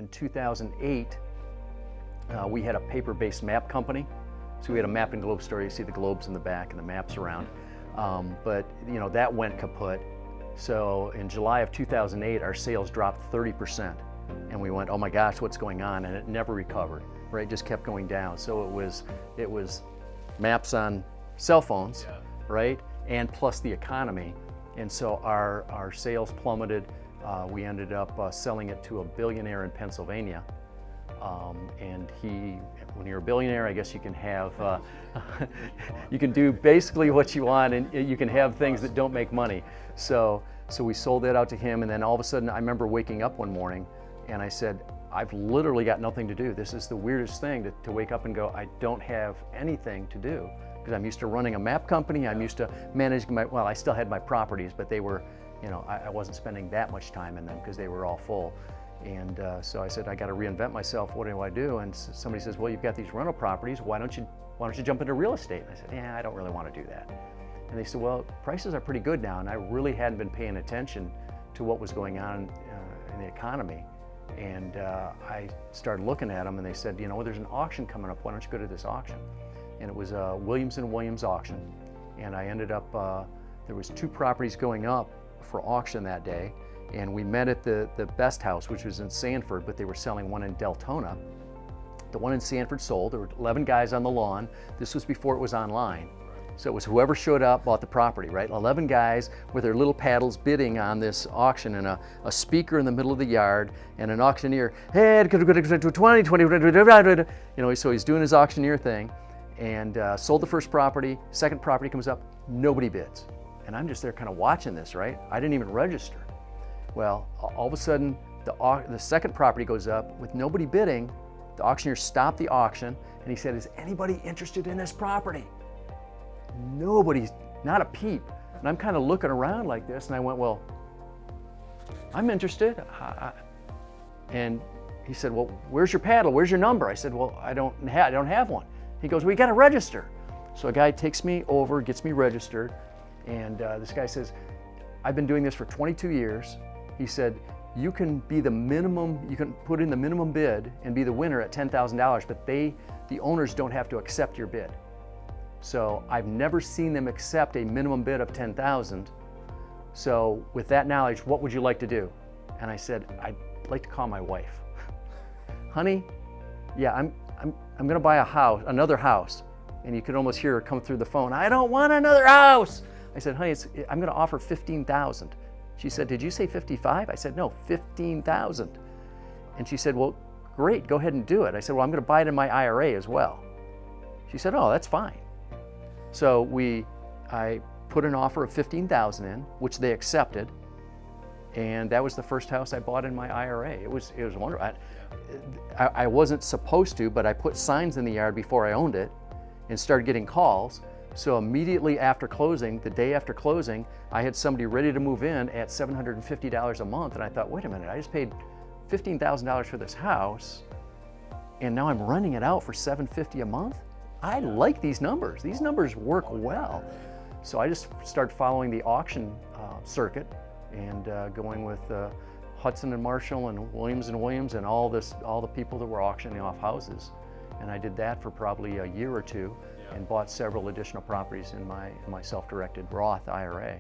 in 2008, we had a paper-based map company. So we had a mapping globe store. You see the globes in the back and the maps around. But that went kaput. So in July of 2008, our sales dropped 30%. And we went, oh my gosh, what's going on? And it never recovered, right? It just kept going down. So it was maps on cell phones, right? And plus the economy. And so our sales plummeted. We ended up selling it to a billionaire in Pennsylvania. And when you're a billionaire, I guess you can have, you can do basically what you want, and you can have things that don't make money. So we sold that out to him, and then all of a sudden I remember waking up one morning and I said, I've literally got nothing to do. This is the weirdest thing to wake up and go, I don't have anything to do. Because I'm used to running a map company, I'm used to managing I still had my properties, but they were, I wasn't spending that much time in them because they were all full. And so I said, I got to reinvent myself. What do I do? And somebody says, well, you've got these rental properties. Why don't you jump into real estate? And I said, yeah, I don't really want to do that. And they said, well, prices are pretty good now. And I really hadn't been paying attention to what was going on in the economy. And I started looking at them, and they said, there's an auction coming up. Why don't you go to this auction? And it was a Williams & Williams auction. And I ended up, there was 2 properties going up for auction that day. And we met at the best house, which was in Sanford, but they were selling one in Deltona. The one in Sanford sold. There were 11 guys on the lawn. This was before it was online. So it was whoever showed up bought the property, right? 11 guys with their little paddles bidding on this auction, and a speaker in the middle of the yard, and an auctioneer, hey, 20, so he's doing his auctioneer thing, and sold the first property. Second property comes up, nobody bids. And I'm just there kind of watching this, right? I didn't even register. Well, all of a sudden, the second property goes up with nobody bidding. The auctioneer stopped the auction, and he said, is anybody interested in this property? Nobody's, not a peep. And I'm kind of looking around like this, and I went, well, I'm interested. And he said, well, where's your paddle? Where's your number? I said, well, I don't have one. He goes, well, you got to register. So a guy takes me over, gets me registered, and this guy says, I've been doing this for 22 years. He said, you can be the minimum, you can put in the minimum bid and be the winner at $10,000, but the owners don't have to accept your bid. So I've never seen them accept a minimum bid of $10,000. So with that knowledge, what would you like to do? And I said, I'd like to call my wife. Honey, yeah, I'm gonna buy another house. And you could almost hear her come through the phone, I don't want another house. I said, honey, I'm gonna offer $15,000. She said, did you say 55? I said, no, 15,000. And she said, well, great, go ahead and do it. I said, well, I'm gonna buy it in my IRA as well. She said, oh, that's fine. So I put an offer of $15,000 in, which they accepted. And that was the first house I bought in my IRA. It was wonderful. I wasn't supposed to, but I put signs in the yard before I owned it and started getting calls. So immediately after closing, the day after closing, I had somebody ready to move in at $750 a month. And I thought, wait a minute, I just paid $15,000 for this house, and now I'm renting it out for $750 a month? I like these numbers. These numbers work well. So I just started following the auction circuit and going with Hudson and Marshall and Williams and Williams and all the people that were auctioning off houses. And I did that for probably a year or two and bought several additional properties in my self-directed Roth IRA.